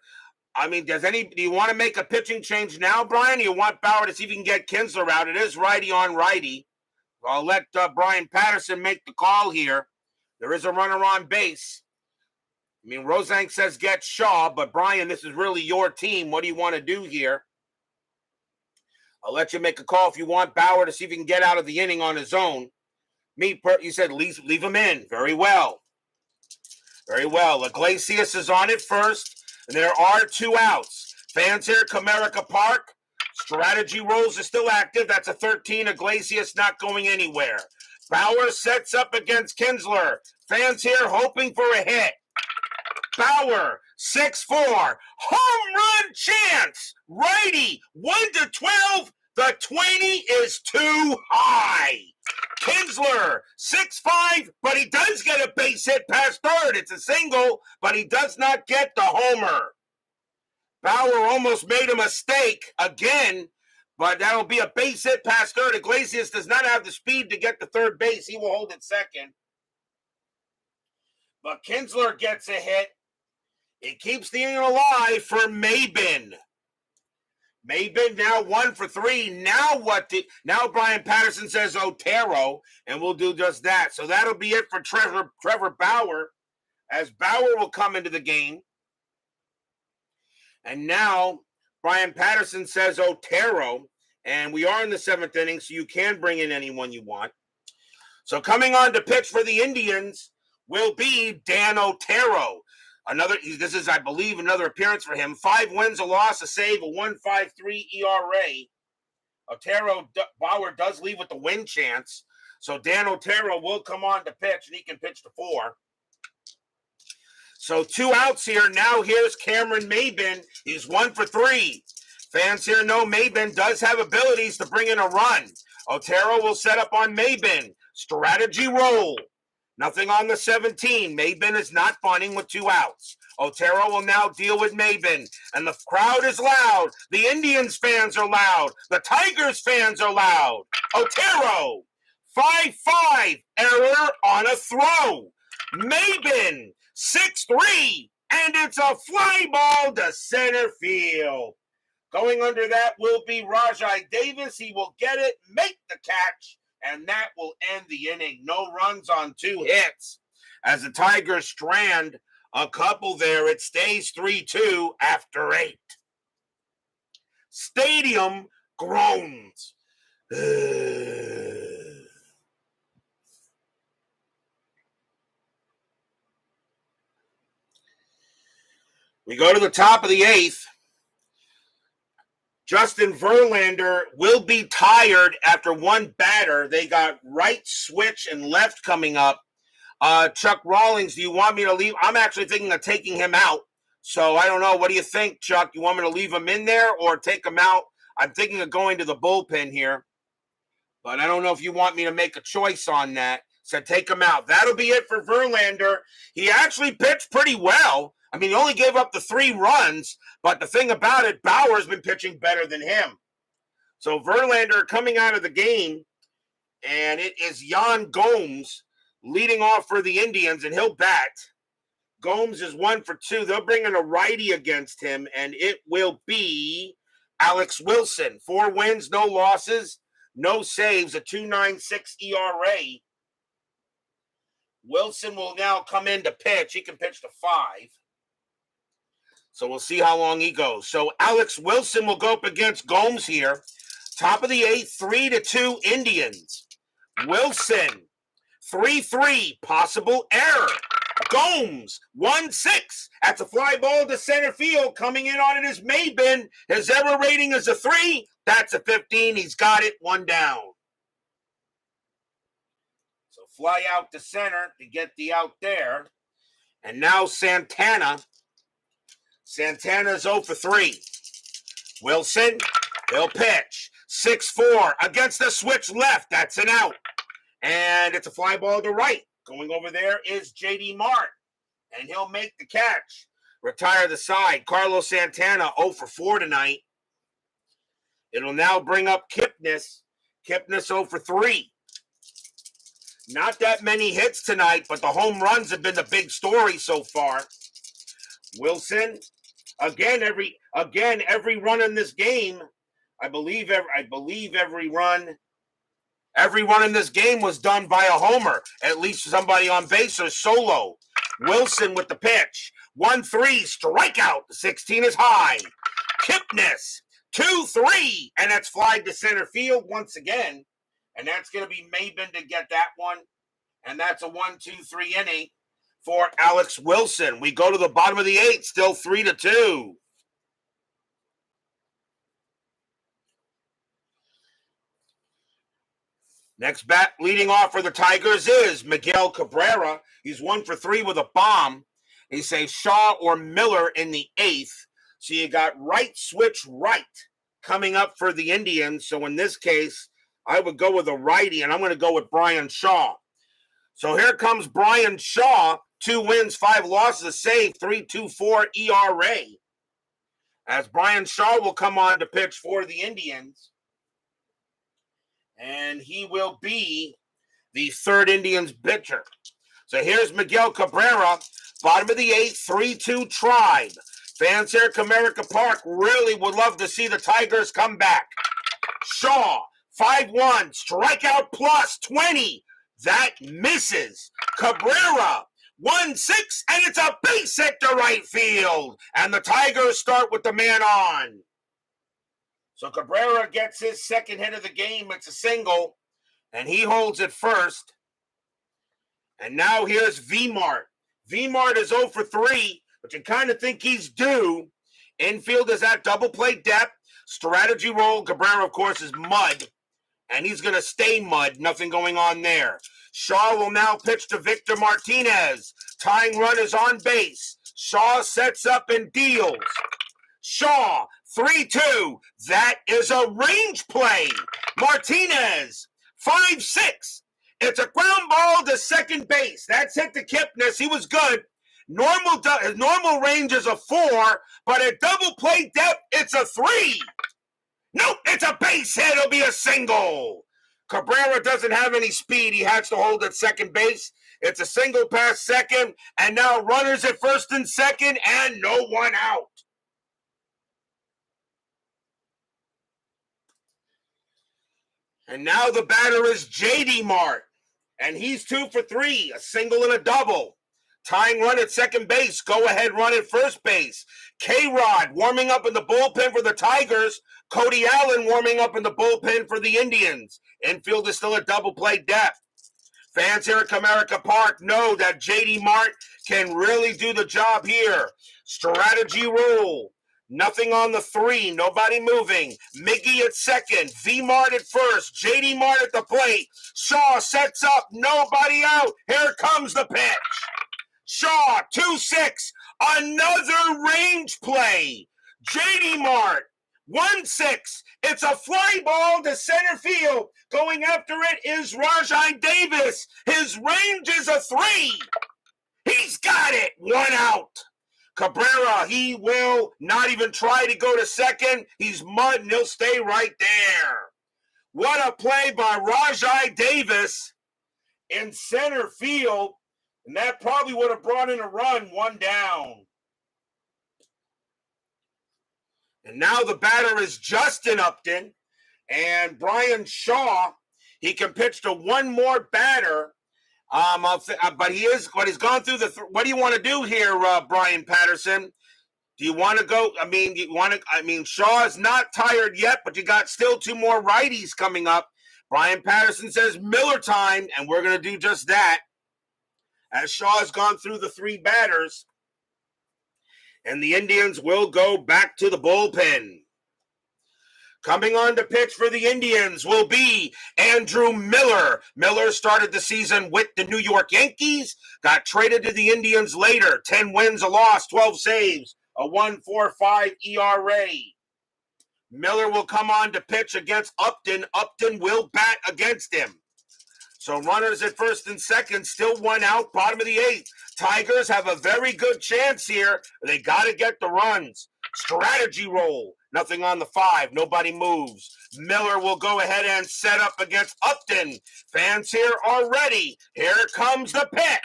Do you want to make a pitching change now, Brian? Do you want Bauer to see if he can get Kinsler out? It is righty on righty. I'll let Brian Patterson make the call here. There is a runner on base. Rosenk says get Shaw, but Brian, this is really your team. What do you want to do here? I'll let you make a call if you want Bauer to see if he can get out of the inning on his own. You said leave him in. Very well. Very well. Iglesias is on it first. And there are 2 outs. Fans here, Comerica Park. Strategy rolls are still active. That's a 13. Iglesias not going anywhere. Bauer sets up against Kinsler. Fans here hoping for a hit. Bauer, 6-4. Home run chance. Righty, 1-12. The 20 is too high. Kinsler, 6-5, but he does get a base hit past third. It's a single, but he does not get the homer. Bauer almost made a mistake again, but that'll be a base hit past third. Iglesias does not have the speed to get to third base. He will hold it second. But Kinsler gets a hit. It keeps the inning alive for Maben. Maben now 1 for 3. Now Brian Patterson says Otero, and we'll do just that. So that'll be it for Trevor Bauer, as Bauer will come into the game. And now Brian Patterson says Otero, and we are in the 7th inning, so you can bring in anyone you want. So coming on to pitch for the Indians will be Dan Otero. This is, I believe, another appearance for him. 5 wins, a loss, a save, a 1.53 ERA. Bauer does leave with the win chance. So Dan Otero will come on to pitch, and he can pitch to 4. So 2 outs here. Now here's Cameron Maben. He's 1 for 3. Fans here know Maben does have abilities to bring in a run. Otero will set up on Maben. Strategy roll. Nothing on the 17. Maben is not bunting with 2 outs. Otero will now deal with Maben. And the crowd is loud. The Indians fans are loud. The Tigers fans are loud. Otero, 5-5. Error on a throw. Maben, 6-3. And it's a fly ball to center field. Going under that will be Rajai Davis. He will get it, make the catch, and that will end the inning. No runs on 2 hits. As the Tigers strand a couple there, it stays 3-2 after 8. Stadium groans. We go to the top of the 8th. Justin Verlander will be tired after 1 batter. They got right switch and left coming up. Chuck Rawlings, do you want me to leave? I'm actually thinking of taking him out. So I don't know. What do you think, Chuck? You want me to leave him in there or take him out? I'm thinking of going to the bullpen here. But I don't know if you want me to make a choice on that. So take him out. That'll be it for Verlander. He actually pitched pretty well. He only gave up the 3 runs, but the thing about it, Bauer's been pitching better than him. So Verlander coming out of the game, and it is Yan Gomes leading off for the Indians, and he'll bat. Gomes is 1 for 2. They'll bring in a righty against him, and it will be Alex Wilson, 4 wins, no losses, no saves, a 2.96 ERA. Wilson will now come in to pitch. He can pitch to 5. So we'll see how long he goes. So Alex Wilson will go up against Gomes here. Top of the 8th, 3-2 Indians. Wilson, 3-3, possible error. Gomes, 1-6. That's a fly ball to center field. Coming in on it is Maben. His error rating is a 3. That's a 15. He's got it, 1 down. So fly out to center to get the out there. And now Santana. Santana's 0 for 3. Wilson, he'll pitch. 6-4 against the switch left. That's an out. And it's a fly ball to right. Going over there is J.D. Mart. And he'll make the catch. Retire the side. Carlos Santana 0 for 4 tonight. It'll now bring up Kipnis. Kipnis 0 for 3. Not that many hits tonight, but the home runs have been the big story so far. Wilson, again every run in this game, I believe every run in this game was done by a homer, at least somebody on base or solo. Wilson with the pitch. 1-3, strikeout. 16 is high. Kipnis, 2-3, and that's flied to center field once again. And that's going to be Maben to get that one. And that's a 1-2-3 inning for Alex Wilson. We go to the bottom of the 8th, still 3-2. Next bat leading off for the Tigers is Miguel Cabrera. He's 1 for 3 with a bomb. He says Shaw or Miller in the 8th. So you got right switch right coming up for the Indians. So in this case, I would go with a righty, and I'm going to go with Brian Shaw. So here comes Brian Shaw. 2 wins, 5 losses, a save, 3.24 ERA. As Brian Shaw will come on to pitch for the Indians. And he will be the 3rd Indians pitcher. So here's Miguel Cabrera, bottom of the 8th, 3-2 Tribe. Fans here at Comerica Park really would love to see the Tigers come back. Shaw, 5-1, strikeout plus 20. That misses. Cabrera, 1-6, and it's a base hit to right field. And the Tigers start with the man on. So Cabrera gets his 2nd hit of the game. It's a single, and he holds it first. And now here's V-Mart. V-Mart is 0 for 3, but you kind of think he's due. Infield is at double play depth. Strategy roll. Cabrera, of course, is mud, and he's going to stay mud. Nothing going on there. Shaw will now pitch to Victor Martinez. Tying run is on base. Shaw sets up and deals. Shaw, 3-2. That is a range play. Martinez, 5-6. It's a ground ball to second base. That's hit to Kipnis. He was good. Normal range is a 4, but at double play depth, it's a 3. Nope, it's a base hit. It'll be a single. Cabrera doesn't have any speed. He has to hold at second base. It's a single past second, and now runners at first and second, and no one out. And now the batter is J.D. Mart, and he's 2 for 3, a single and a double. Tying run at second base, go-ahead run at first base. K-Rod warming up in the bullpen for the Tigers. Cody Allen warming up in the bullpen for the Indians. Infield is still at double play depth. Fans here at Comerica Park know that J.D. Mart can really do the job here. Strategy rule. Nothing on the 3. Nobody moving. Miggy at second. V-Mart at first. J.D. Mart at the plate. Shaw sets up. Nobody out. Here comes the pitch. Shaw, 2-6. Another range play. J.D. Mart, 1-6. It's a fly ball to center field. Going after it is Rajai Davis. His range is a 3. He's got it. 1 out. Cabrera, he will not even try to go to second. He's mud, and he'll stay right there. What a play by Rajai Davis in center field. And that probably would have brought in a run, 1 down. And now the batter is Justin Upton. And Brian Shaw, he can pitch to one more batter. But he's gone through what do you want to do here, Brian Patterson? Do you want to go? Shaw is not tired yet, but you got still two more righties coming up. Brian Patterson says Miller time, and we're going to do just that. As Shaw has gone through the three batters, and the Indians will go back to the bullpen. Coming on to pitch for the Indians will be Andrew Miller. Miller started the season with the New York Yankees, got traded to the Indians later. 10 wins, a loss, 12 saves, a 1.45 ERA. Miller will come on to pitch against Upton. Upton will bat against him. So runners at first and second, still one out, bottom of the eighth. Tigers have a very good chance here. They got to get the runs. Strategy roll. Nothing on the 5. Nobody moves. Miller will go ahead and set up against Upton. Fans here are ready. Here comes the pitch.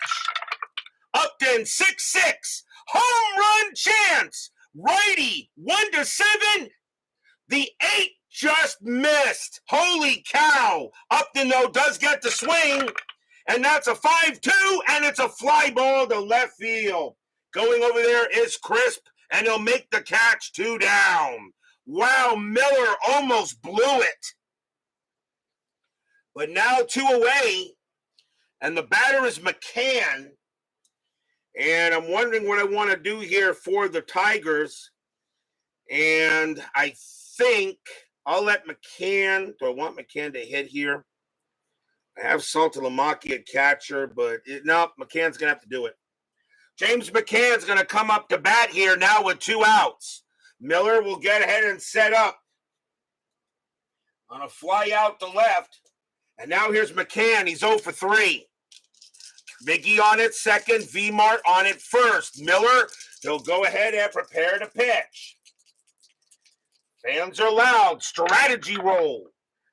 Upton 6-6. Home run chance. Righty 1-7. The 8 just missed. Holy cow. Upton, though, does get the swing. And that's a 5-2, and it's a fly ball to left field. Going over there is Crisp, and he'll make the catch. 2 down. Wow, Miller almost blew it. But now 2 away, and the batter is McCann. And I'm wondering what I want to do here for the Tigers. And I think I'll let McCann. Do I want McCann to hit here? I have Saltalamacchia at catcher, but no, McCann's going to have to do it. James McCann's going to come up to bat here now with 2 outs. Miller will get ahead and set up on a fly out to left. And now here's McCann. He's 0 for 3. Miggy on it second. V-Mart on it first. Miller, he'll go ahead and prepare to pitch. Fans are loud. Strategy roll.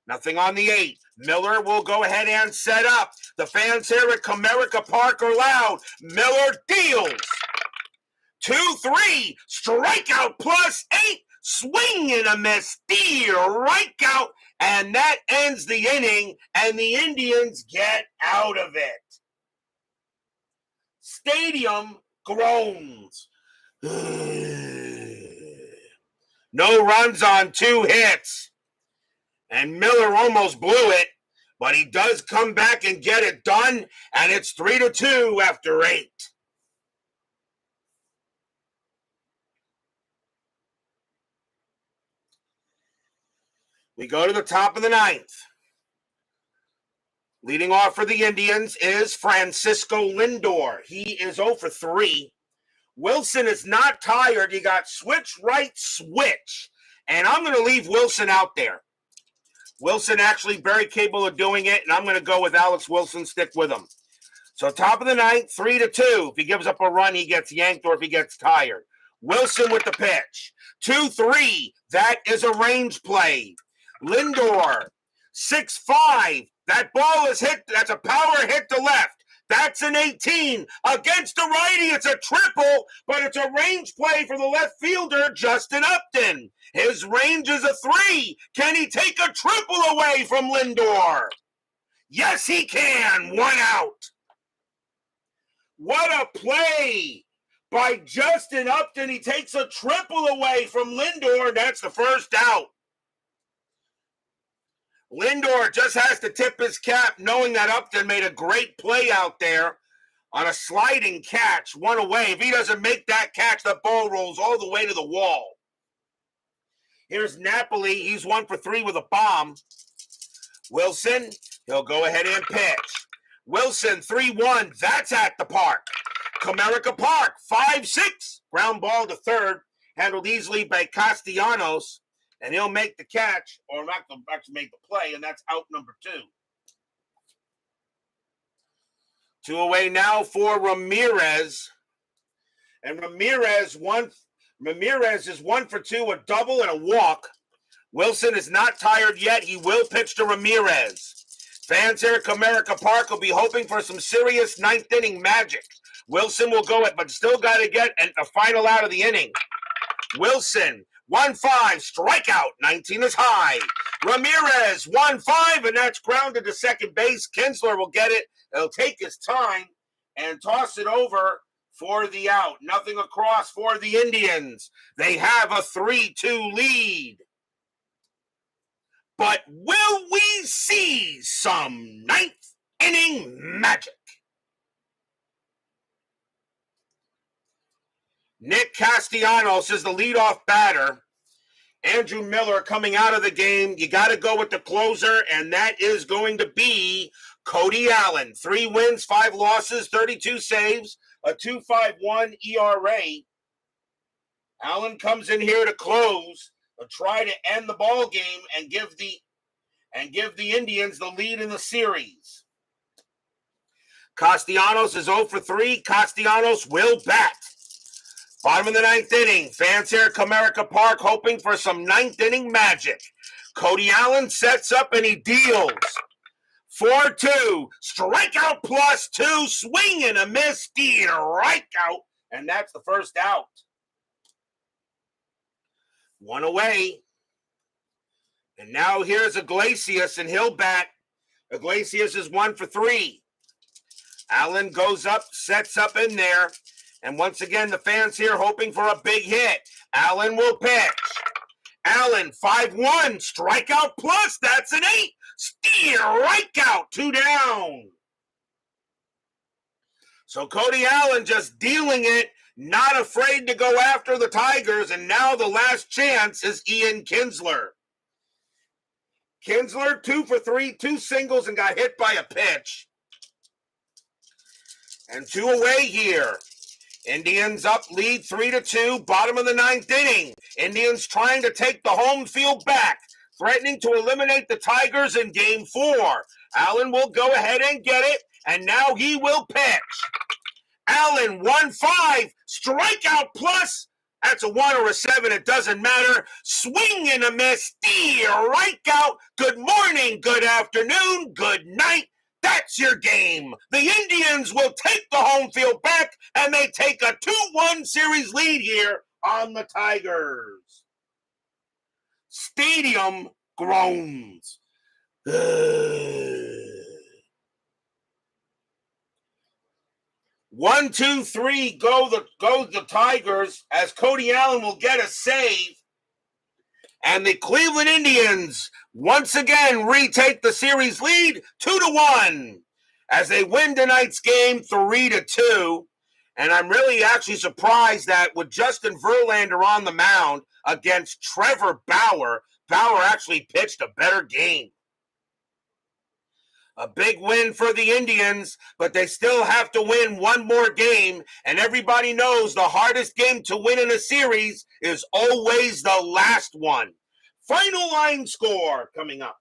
Nothing on the 8. Miller will go ahead and set up. The fans here at Comerica Park are loud. Miller deals. 2-3. Strikeout plus 8. Swing and a miss. Steal. Strikeout. And that ends the inning. And the Indians get out of it. Stadium groans. No runs on 2 hits. And Miller almost blew it, but he does come back and get it done, and it's 3-2 after 8. We go to the top of the 9th. Leading off for the Indians is Francisco Lindor. He is 0 for 3. Wilson is not tired. He got switch right switch, and I'm going to leave Wilson out there. Wilson actually very capable of doing it, and I'm going to go with Alex Wilson, stick with him. So top of the 9th, 3-2. If he gives up a run, he gets yanked, or if he gets tired. Wilson with the pitch. 2-3. That is a range play. Lindor, 6-5. That ball is hit. That's a power hit to left. That's an 18. Against the righty, it's a triple, but it's a range play for the left fielder, Justin Upton. His range is a 3. Can he take a triple away from Lindor? Yes, he can. 1 out. What a play by Justin Upton. He takes a triple away from Lindor. That's the first out. Lindor just has to tip his cap knowing that Upton made a great play out there on a sliding catch, 1 away. If he doesn't make that catch, the ball rolls all the way to the wall. Here's Napoli. He's 1 for 3 with a bomb. Wilson, he'll go ahead and pitch. Wilson, 3-1. That's at the park. Comerica Park, 5-6. Ground ball to third. Handled easily by Castellanos. And he'll make the catch, or not actually make the play, and that's out number 2. 2 away now for Ramirez. And Ramirez is 1 for 2, a double and a walk. Wilson is not tired yet. He will pitch to Ramirez. Fans here at Comerica Park will be hoping for some serious 9th inning magic. Wilson will go it, but still got to get the final out of the inning. Wilson 1-5, strikeout, 19 is high. Ramirez, 1-5, and that's grounded to second base. Kinsler will get it. He'll take his time and toss it over for the out. Nothing across for the Indians. They have a 3-2 lead. But will we see some ninth inning magic? Nick Castellanos is the leadoff batter. Andrew Miller coming out of the game. You got to go with the closer, and that is going to be Cody Allen. 3 wins, 5 losses, 32 saves, a 2.51 ERA. Allen comes in here to close, to try to end the ball game and give the Indians the lead in the series. Castellanos is 0 for 3. Castellanos will bat. Bottom of the 9th inning. Fans here at Comerica Park hoping for some 9th inning magic. Cody Allen sets up and he deals. 4-2. Strikeout plus 2. Swing and a miss. Strikeout. And that's the first out. 1 away. And now here's Iglesias and he'll bat. Iglesias is 1 for 3. Allen goes up, sets up in there. And once again, the fans here hoping for a big hit. Allen will pitch. Allen, 5-1, strikeout plus, that's an 8. Strikeout, 2 down. So Cody Allen just dealing it, not afraid to go after the Tigers, and now the last chance is Ian Kinsler. Kinsler, 2 for 3, 2 singles, and got hit by a pitch. And 2 away here. Indians up, lead 3-2, bottom of the 9th inning. Indians trying to take the home field back, threatening to eliminate the Tigers in Game 4. Allen will go ahead and get it, and now he will pitch. Allen, 1-5, strikeout plus. That's a 1 or a 7, it doesn't matter. Swing and a miss, strikeout. Good morning, good afternoon, good night. That's your game. The Indians will take the home field back, and they take a 2-1 series lead here on the Tigers. Stadium groans. 1, 2, 3, go the Tigers, as Cody Allen will get a save. And the Cleveland Indians once again retake the series lead 2-1 as they win tonight's game 3-2. And I'm really actually surprised that with Justin Verlander on the mound against Trevor Bauer, Bauer actually pitched a better game. A big win for the Indians, but they still have to win one more game, and everybody knows the hardest game to win in a series is always the last one. Final line score coming up.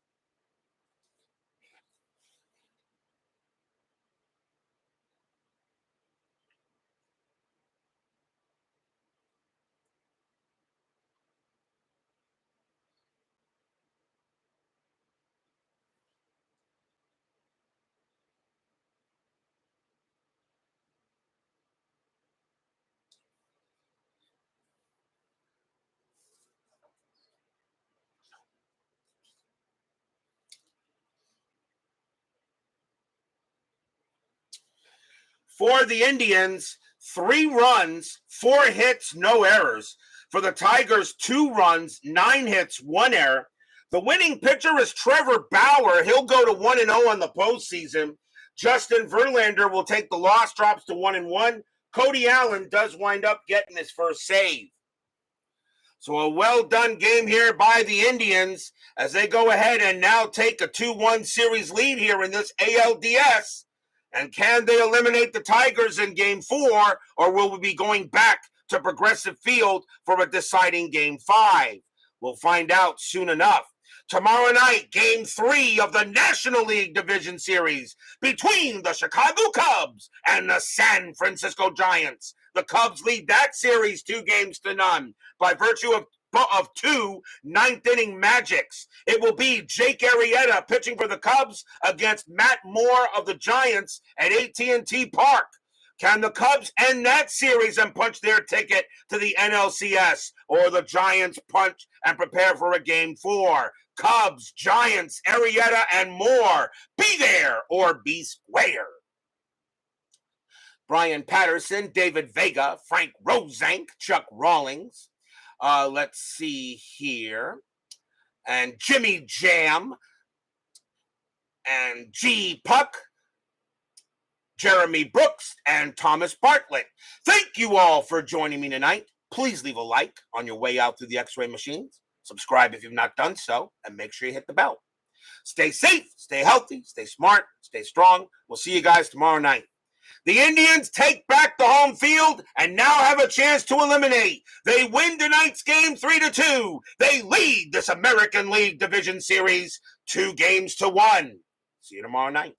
For the Indians, 3 runs, 4 hits, no errors. For the Tigers, 2 runs, 9 hits, 1 error. The winning pitcher is Trevor Bauer. He'll go to 1-0 on the postseason. Justin Verlander will take the loss, drops to 1-1. Cody Allen does wind up getting his first save. So a well-done game here by the Indians as they go ahead and now take a 2-1 series lead here in this ALDS. And can they eliminate the Tigers in Game 4, or will we be going back to Progressive Field for a deciding Game 5? We'll find out soon enough. Tomorrow night, Game 3 of the National League Division Series between the Chicago Cubs and the San Francisco Giants. The Cubs lead that series 2-0 by virtue of 2 ninth-inning magics. It will be Jake Arrieta pitching for the Cubs against Matt Moore of the Giants at AT&T Park. Can the Cubs end that series and punch their ticket to the NLCS? Or the Giants punch and prepare for a Game 4? Cubs, Giants, Arrieta, and more. Be there or be square. Brian Patterson, David Vega, Frank Rosank, Chuck Rawlings. Let's see here. And Jimmy Jam. And G. Puck. Jeremy Brooks, and Thomas Bartlett. Thank you all for joining me tonight. Please leave a like on your way out through the X-ray machines. Subscribe if you've not done so, and make sure you hit the bell. Stay safe, stay healthy, stay smart, stay strong. We'll see you guys tomorrow night. The Indians take back the home field and now have a chance to eliminate. They win tonight's game 3-2. They lead this American League Division Series 2-1. See you tomorrow night.